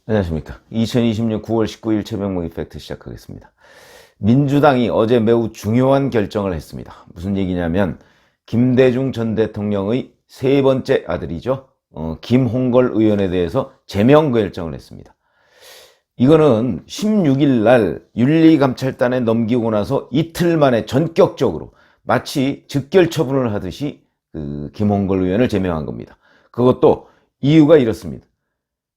안녕하십니까. 2020년 9월 19일 최병목의 팩트 시작하겠습니다. 민주당이 어제 매우 중요한 결정을 했습니다. 무슨 얘기냐면 김대중 전 대통령의 세 번째 아들이죠. 김홍걸 의원에 대해서 제명 결정을 했습니다. 이거는 16일 날 윤리감찰단에 넘기고 나서 이틀 만에 전격적으로 마치 즉결 처분을 하듯이 김홍걸 의원을 제명한 겁니다. 그것도 이유가 이렇습니다.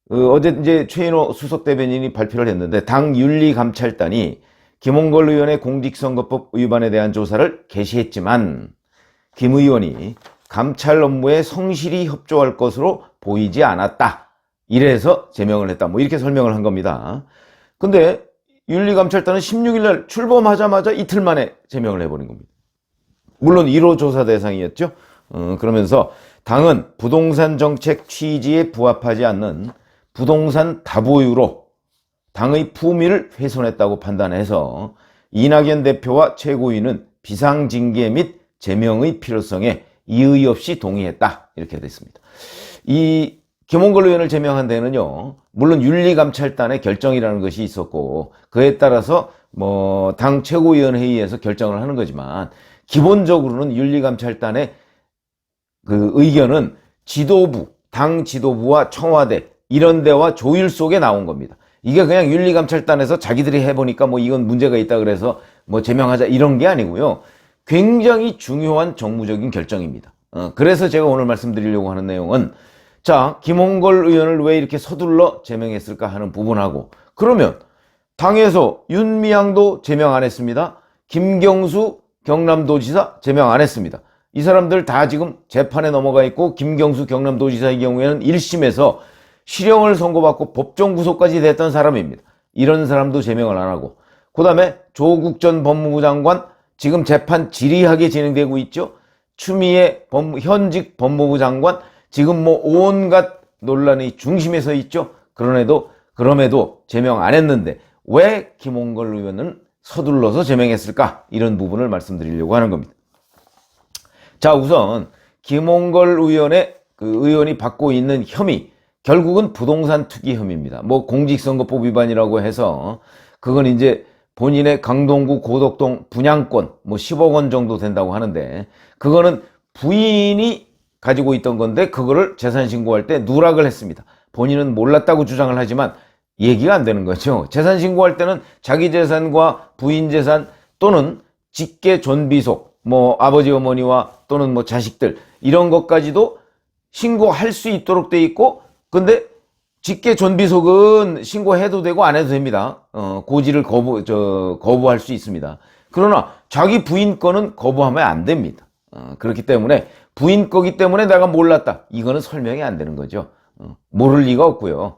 어제 이제 최인호 수석 대변인이 발표를 했는데 당 윤리감찰단이 김홍걸 의원의 공직선거법 위반에 대한 조사를 개시했지만 김 의원이 감찰 업무에 성실히 협조할 것으로 보이지 않았다. 이래서 제명을 했다. 뭐 이렇게 설명을 한 겁니다. 근데 윤리감찰단은 16일 날 출범하자마자 이틀 만에 제명을 해버린 겁니다. 물론 1호 조사 대상이었죠. 그러면서 당은 부동산 정책 취지에 부합하지 않는 부동산 다보유로 당의 품위를 훼손했다고 판단해서 이낙연 대표와 최고위는 비상징계 및 제명의 필요성에 이의 없이 동의했다. 이렇게 됐습니다. 이 김홍걸 의원을 제명한 데는요, 물론 윤리감찰단의 결정이라는 것이 있었고 그에 따라서 당 최고위원회의에서 결정을 하는 거지만 기본적으로는 윤리감찰단의 그 의견은 지도부, 당 지도부와 청와대 이런 데와 조율 속에 나온 겁니다. 이게 그냥 윤리감찰단에서 자기들이 해보니까 이건 문제가 있다 그래서 제명하자 이런 게 아니고요. 굉장히 중요한 정무적인 결정입니다. 그래서 제가 오늘 말씀드리려고 하는 내용은 자, 김홍걸 의원을 왜 이렇게 서둘러 제명했을까 하는 부분하고 그러면 당에서 윤미향도 제명 안 했습니다. 김경수 경남도지사 제명 안 했습니다. 이 사람들 다 지금 재판에 넘어가 있고 김경수 경남도지사의 경우에는 1심에서 실형을 선고받고 법정 구속까지 됐던 사람입니다. 이런 사람도 제명을 안 하고 그 다음에 조국 전 법무부 장관 지금 재판 지리하게 진행되고 있죠. 추미애 현직 법무부 장관 지금 온갖 논란의 중심에 서 있죠. 그럼에도 제명 안 했는데 왜 김홍걸 의원은 서둘러서 제명했을까? 이런 부분을 말씀드리려고 하는 겁니다. 자, 우선 김홍걸 의원이 받고 있는 혐의 결국은 부동산 투기 혐의입니다. 공직선거법 위반이라고 해서 그건 이제 본인의 강동구 고덕동 분양권 10억 원 정도 된다고 하는데 그거는 부인이 가지고 있던 건데 그거를 재산 신고할 때 누락을 했습니다. 본인은 몰랐다고 주장을 하지만 얘기가 안 되는 거죠. 재산 신고할 때는 자기 재산과 부인 재산 또는 직계 존비속 아버지 어머니와 또는 자식들 이런 것까지도 신고할 수 있도록 돼 있고 근데 직계 존비속은 신고해도 되고 안 해도 됩니다. 고지를 거부할 수 있습니다. 그러나 자기 부인 거는 거부하면 안 됩니다. 그렇기 때문에 부인 거기 때문에 내가 몰랐다. 이거는 설명이 안 되는 거죠. 모를 리가 없고요.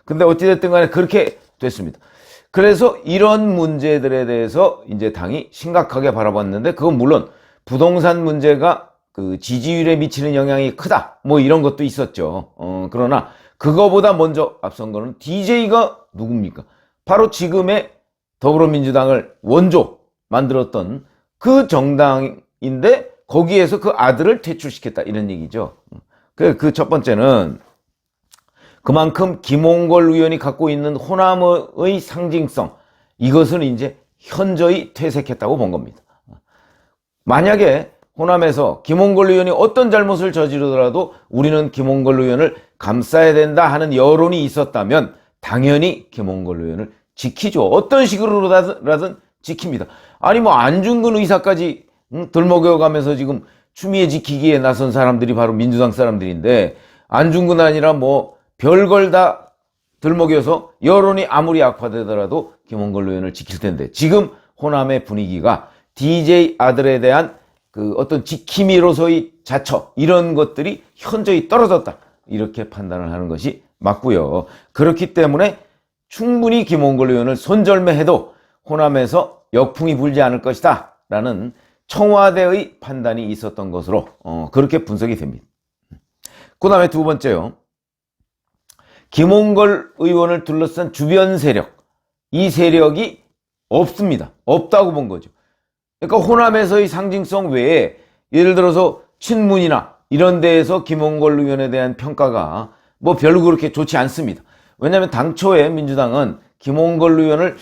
근데 어찌됐든 간에 그렇게 됐습니다. 그래서 이런 문제들에 대해서 이제 당이 심각하게 바라봤는데 그건 물론 부동산 문제가 그 지지율에 미치는 영향이 크다. 이런 것도 있었죠. 그러나 그거보다 먼저 앞선 거는 DJ가 누굽니까? 바로 지금의 더불어민주당을 원조 만들었던 그 정당인데 거기에서 그 아들을 퇴출시켰다. 이런 얘기죠. 그 첫 번째는 그만큼 김홍걸 의원이 갖고 있는 호남의 상징성 이것은 이제 현저히 퇴색했다고 본 겁니다. 만약에 호남에서 김홍걸 의원이 어떤 잘못을 저지르더라도 우리는 김홍걸 의원을 감싸야 된다 하는 여론이 있었다면 당연히 김홍걸 의원을 지키죠. 어떤 식으로라든 지킵니다. 아니 안중근 의사까지 들먹여가면서 지금 추미애 지키기에 나선 사람들이 바로 민주당 사람들인데 안중근 아니라 별걸 다 들먹여서 여론이 아무리 악화되더라도 김홍걸 의원을 지킬 텐데 지금 호남의 분위기가 DJ 아들에 대한 그 어떤 지킴이로서의 자처 이런 것들이 현저히 떨어졌다 이렇게 판단을 하는 것이 맞고요. 그렇기 때문에 충분히 김홍걸 의원을 손절매해도 호남에서 역풍이 불지 않을 것이다 라는 청와대의 판단이 있었던 것으로 그렇게 분석이 됩니다. 그 다음에 두 번째요. 김홍걸 의원을 둘러싼 주변 세력 이 세력이 없습니다. 없다고 본 거죠. 그러니까 호남에서의 상징성 외에 예를 들어서 친문이나 이런 데에서 김홍걸 의원에 대한 평가가 별로 그렇게 좋지 않습니다. 왜냐하면 당초에 민주당은 김홍걸 의원을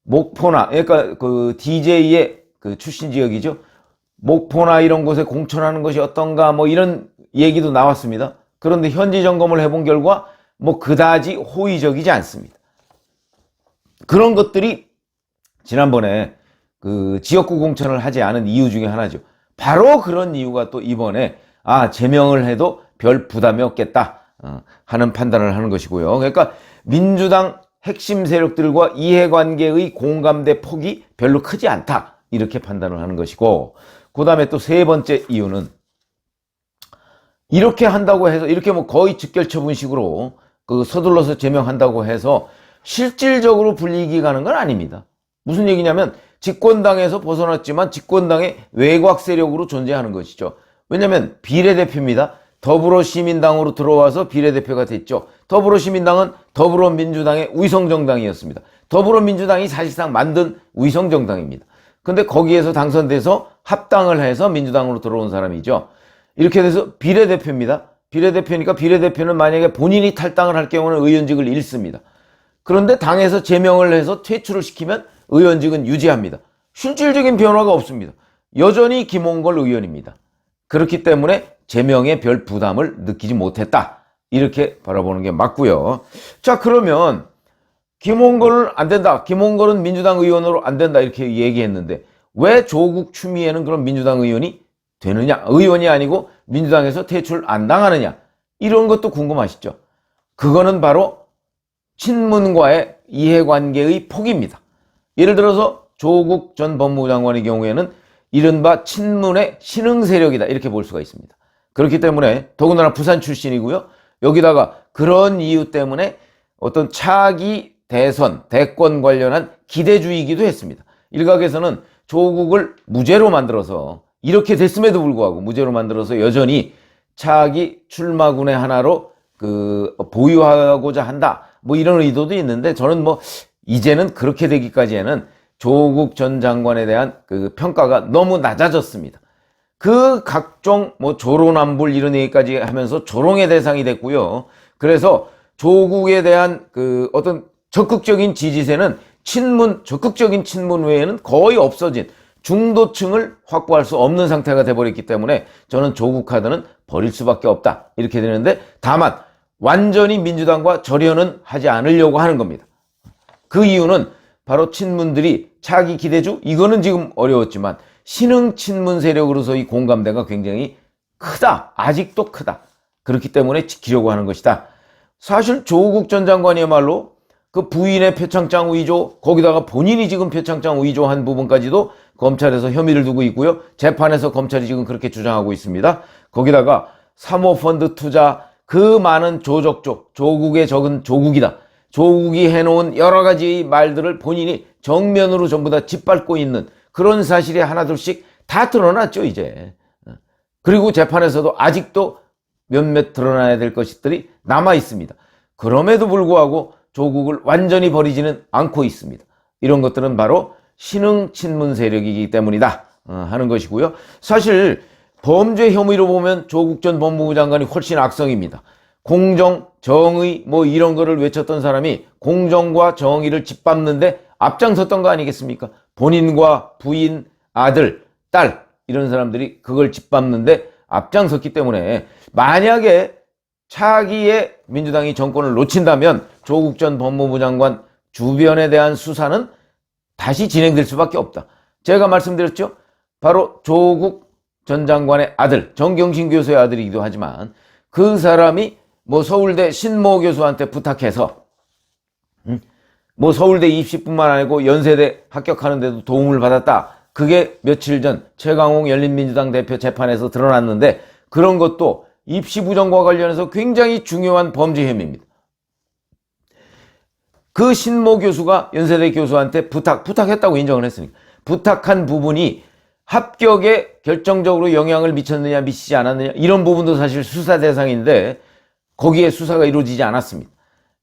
목포나, 그러니까 그 DJ의 그 출신 지역이죠. 목포나 이런 곳에 공천하는 것이 어떤가 뭐 이런 얘기도 나왔습니다. 그런데 현지 점검을 해본 결과 뭐 그다지 호의적이지 않습니다. 그런 것들이 지난번에 그 지역구 공천을 하지 않은 이유 중에 하나죠. 바로 그런 이유가 또 이번에 제명을 해도 별 부담이 없겠다 하는 판단을 하는 것이고요. 그러니까 민주당 핵심 세력들과 이해관계의 공감대 폭이 별로 크지 않다 이렇게 판단을 하는 것이고, 그 다음에 또 세 번째 이유는 이렇게 한다고 해서 이렇게 뭐 거의 직결처분식으로 그 서둘러서 제명한다고 해서 실질적으로 불이익이 가는 건 아닙니다. 무슨 얘기냐면 집권당에서 벗어났지만 집권당의 외곽 세력으로 존재하는 것이죠. 왜냐하면 비례대표입니다. 더불어시민당으로 들어와서 비례대표가 됐죠. 더불어시민당은 더불어민주당의 위성정당이었습니다. 더불어민주당이 사실상 만든 위성정당입니다. 근데 거기에서 당선돼서 합당을 해서 민주당으로 들어온 사람이죠. 이렇게 돼서 비례대표입니다. 비례대표니까 비례대표는 만약에 본인이 탈당을 할 경우는 의원직을 잃습니다. 그런데 당에서 제명을 해서 퇴출을 시키면 의원직은 유지합니다. 실질적인 변화가 없습니다. 여전히 김홍걸 의원입니다. 그렇기 때문에 제명에 별 부담을 느끼지 못했다. 이렇게 바라보는 게 맞고요. 자, 그러면 김홍걸은 안 된다. 김홍걸은 민주당 의원으로 안 된다. 이렇게 얘기했는데 왜 조국 추미애는 그럼 민주당 의원이 되느냐? 의원이 아니고 민주당에서 퇴출 안 당하느냐? 이런 것도 궁금하시죠? 그거는 바로 친문과의 이해관계의 폭입니다. 예를 들어서 조국 전 법무부 장관의 경우에는 이른바 친문의 신흥 세력이다 이렇게 볼 수가 있습니다. 그렇기 때문에 더군다나 부산 출신이고요. 여기다가 그런 이유 때문에 어떤 차기 대선, 대권 관련한 기대주의이기도 했습니다. 일각에서는 조국을 무죄로 만들어서 이렇게 됐음에도 불구하고 무죄로 만들어서 여전히 차기 출마군의 하나로 보유하고자 한다. 뭐 이런 의도도 있는데 저는 뭐 이제는 그렇게 되기까지에는 조국 전 장관에 대한 그 평가가 너무 낮아졌습니다. 그 각종 뭐 조롱남불 이런 얘기까지 하면서 조롱의 대상이 됐고요. 그래서 조국에 대한 그 어떤 적극적인 지지세는 적극적인 친문 외에는 거의 없어진 중도층을 확보할 수 없는 상태가 돼버렸기 때문에 저는 조국 카드는 버릴 수밖에 없다. 이렇게 되는데 다만 완전히 민주당과 절연은 하지 않으려고 하는 겁니다. 그 이유는 바로 친문들이 차기 기대주 이거는 지금 어려웠지만 신흥 친문 세력으로서의 공감대가 굉장히 크다. 아직도 크다. 그렇기 때문에 지키려고 하는 것이다. 사실 조국 전 장관이야말로 그 부인의 표창장 위조 거기다가 본인이 지금 표창장 위조한 부분까지도 검찰에서 혐의를 두고 있고요. 재판에서 검찰이 지금 그렇게 주장하고 있습니다. 거기다가 사모펀드 투자 그 많은 조적조 조국의 적은 조국이다. 조국이 해놓은 여러 가지 말들을 본인이 정면으로 전부 다 짓밟고 있는 그런 사실이 하나둘씩 다 드러났죠 이제. 그리고 재판에서도 아직도 몇몇 드러나야 될 것들이 남아 있습니다. 그럼에도 불구하고 조국을 완전히 버리지는 않고 있습니다. 이런 것들은 바로 신흥 친문 세력이기 때문이다 하는 것이고요. 사실 범죄 혐의로 보면 조국 전 법무부 장관이 훨씬 악성입니다. 공정, 정의 뭐 이런 거를 외쳤던 사람이 공정과 정의를 짓밟는데 앞장섰던 거 아니겠습니까? 본인과 부인, 아들, 딸 이런 사람들이 그걸 짓밟는데 앞장섰기 때문에 만약에 차기에 민주당이 정권을 놓친다면 조국 전 법무부 장관 주변에 대한 수사는 다시 진행될 수밖에 없다. 제가 말씀드렸죠? 바로 조국 전 장관의 아들, 정경심 교수의 아들이기도 하지만 그 사람이 뭐 서울대 신모 교수한테 부탁해서 뭐 서울대 입시뿐만 아니고 연세대 합격하는 데도 도움을 받았다. 그게 며칠 전 최강욱 열린민주당 대표 재판에서 드러났는데 그런 것도 입시 부정과 관련해서 굉장히 중요한 범죄 혐의입니다. 그 신모 교수가 연세대 교수한테 부탁했다고 인정을 했으니까 부탁한 부분이 합격에 결정적으로 영향을 미쳤느냐 미치지 않았느냐 이런 부분도 사실 수사 대상인데 거기에 수사가 이루어지지 않았습니다.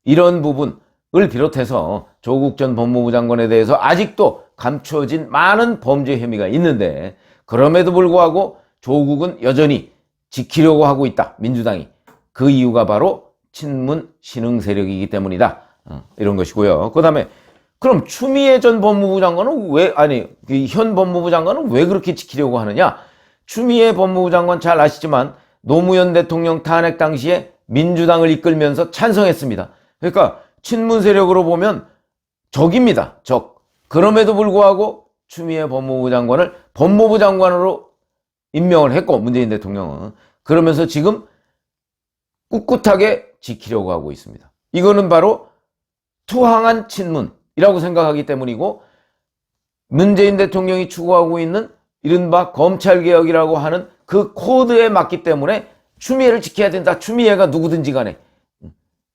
이런 부분을 비롯해서 조국 전 법무부 장관에 대해서 아직도 감춰진 많은 범죄 혐의가 있는데 그럼에도 불구하고 조국은 여전히 지키려고 하고 있다. 민주당이. 그 이유가 바로 친문 신흥 세력이기 때문이다. 이런 것이고요. 그 다음에 그럼 추미애 전 법무부 장관은 현 법무부 장관은 왜 그렇게 지키려고 하느냐? 추미애 법무부 장관 잘 아시지만 노무현 대통령 탄핵 당시에 민주당을 이끌면서 찬성했습니다. 그러니까 친문 세력으로 보면 적입니다. 적. 그럼에도 불구하고 추미애 법무부 장관을 법무부 장관으로 임명을 했고, 문재인 대통령은. 그러면서 지금 꿋꿋하게 지키려고 하고 있습니다. 이거는 바로 투항한 친문이라고 생각하기 때문이고, 문재인 대통령이 추구하고 있는 이른바 검찰개혁이라고 하는 그 코드에 맞기 때문에 추미애를 지켜야 된다. 추미애가 누구든지 간에.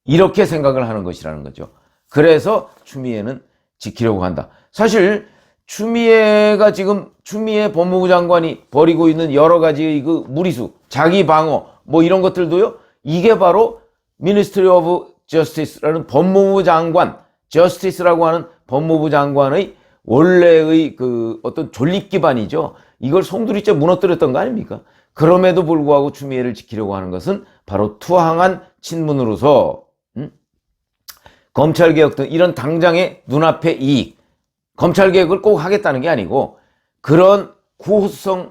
이렇게 생각을 하는 것이라는 거죠. 그래서 추미애는 지키려고 한다. 사실 추미애 법무부 장관이 벌이고 있는 여러 가지의 그 무리수, 자기 방어, 뭐 이런 것들도요, 이게 바로 Ministry of Justice라는 법무부 장관, Justice라고 하는 법무부 장관의 원래의 그 어떤 존립 기반이죠. 이걸 송두리째 무너뜨렸던 거 아닙니까? 그럼에도 불구하고 추미애를 지키려고 하는 것은 바로 투항한 친문으로서 검찰개혁 등 이런 당장의 눈앞의 이익, 검찰개혁을 꼭 하겠다는 게 아니고 그런 구호성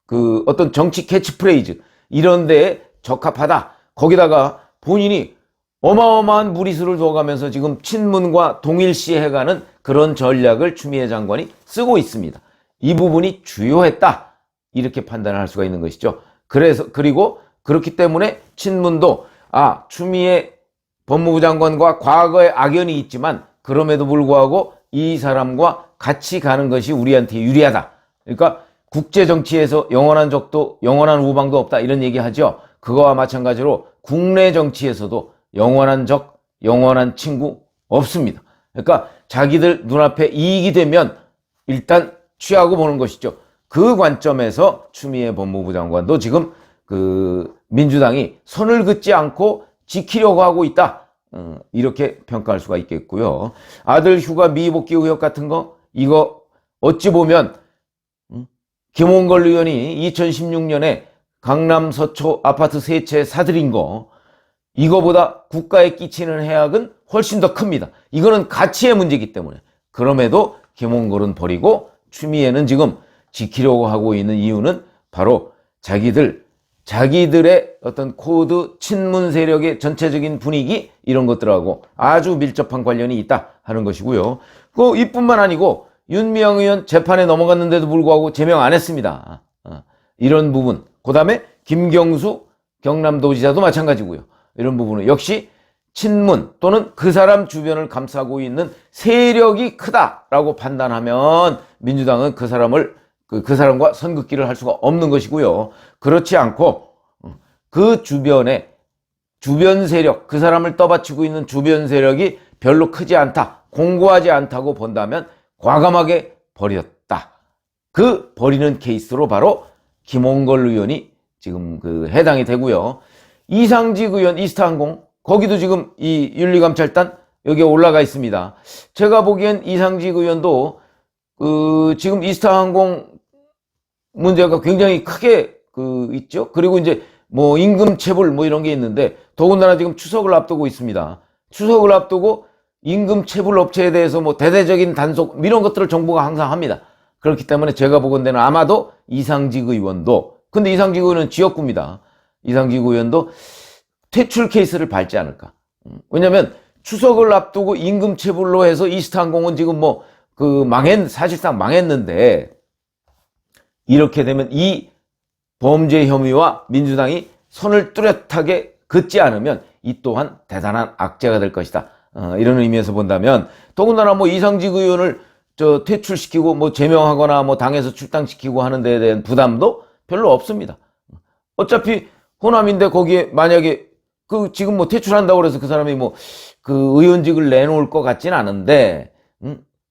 그 어떤 정치 캐치프레이즈 이런 데에 적합하다. 거기다가 본인이 어마어마한 무리수를 둬가면서 지금 친문과 동일시해가는 그런 전략을 추미애 장관이 쓰고 있습니다. 이 부분이 주요했다. 이렇게 판단을 할 수가 있는 것이죠. 그리고 그렇기 때문에 친문도 추미애 법무부 장관과 과거에 악연이 있지만 그럼에도 불구하고 이 사람과 같이 가는 것이 우리한테 유리하다. 그러니까 국제정치에서 영원한 적도 영원한 우방도 없다 이런 얘기하죠. 그거와 마찬가지로 국내 정치에서도 영원한 적, 영원한 친구 없습니다. 그러니까 자기들 눈앞에 이익이 되면 일단 취하고 보는 것이죠. 그 관점에서 추미애 법무부 장관도 지금 그 민주당이 선을 긋지 않고 지키려고 하고 있다. 이렇게 평가할 수가 있겠고요. 아들 휴가 미복귀 의혹 같은 거 이거 어찌 보면 김홍걸 의원이 2016년에 강남 서초 아파트 3채 사들인 거 이거보다 국가에 끼치는 해악은 훨씬 더 큽니다. 이거는 가치의 문제이기 때문에. 그럼에도 김홍걸은 버리고 추미애는 지금 지키려고 하고 있는 이유는 바로 자기들의 어떤 코드, 친문 세력의 전체적인 분위기 이런 것들하고 아주 밀접한 관련이 있다 하는 것이고요. 이뿐만 아니고 윤미향 의원 재판에 넘어갔는데도 불구하고 제명 안 했습니다. 이런 부분. 그 다음에 김경수 경남도지사도 마찬가지고요. 이런 부분은 역시 친문 또는 그 사람 주변을 감싸고 있는 세력이 크다라고 판단하면 민주당은 그 사람과 선긋기를 할 수가 없는 것이고요. 그렇지 않고 그 주변에 주변 세력, 그 사람을 떠받치고 있는 주변 세력이 별로 크지 않다, 공고하지 않다고 본다면 과감하게 버렸다. 그 버리는 케이스로 바로 김홍걸 의원이 지금 해당이 되고요. 이상직 의원 이스타항공 거기도 지금 이 윤리감찰단 여기에 올라가 있습니다. 제가 보기엔 이상직 의원도 지금 이스타항공 문제가 굉장히 크게 있죠. 그리고 이제 뭐 임금 체불 뭐 이런 게 있는데 더군다나 지금 추석을 앞두고 있습니다. 추석을 앞두고 임금 체불 업체에 대해서 뭐 대대적인 단속 이런 것들을 정부가 항상 합니다. 그렇기 때문에 제가 보건대는 아마도 이상직 의원도, 근데 이상직 의원은 지역구입니다. 이상직 의원도 퇴출 케이스를 밟지 않을까. 왜냐면 추석을 앞두고 임금 체불로 해서 이스타항공은 지금 사실상 망했는데 이렇게 되면 이 범죄 혐의와 민주당이 손을 뚜렷하게 긋지 않으면 이 또한 대단한 악재가 될 것이다. 이런 의미에서 본다면 더군다나 이상직 의원을 퇴출시키고 제명하거나 당에서 출당시키고 하는 데에 대한 부담도 별로 없습니다. 어차피 호남인데 거기에 만약에 지금 퇴출한다고 그래서 그 사람이 의원직을 내놓을 것 같진 않은데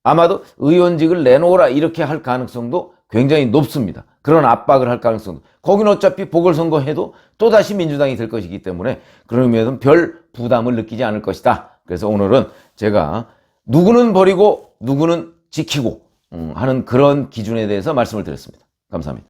아마도 의원직을 내놓으라 이렇게 할 가능성도 굉장히 높습니다. 그런 압박을 할 가능성도. 거기는 어차피 보궐선거 해도 또다시 민주당이 될 것이기 때문에 그런 의미에서는 별 부담을 느끼지 않을 것이다. 그래서 오늘은 제가 누구는 버리고 누구는 지키고 하는 그런 기준에 대해서 말씀을 드렸습니다. 감사합니다.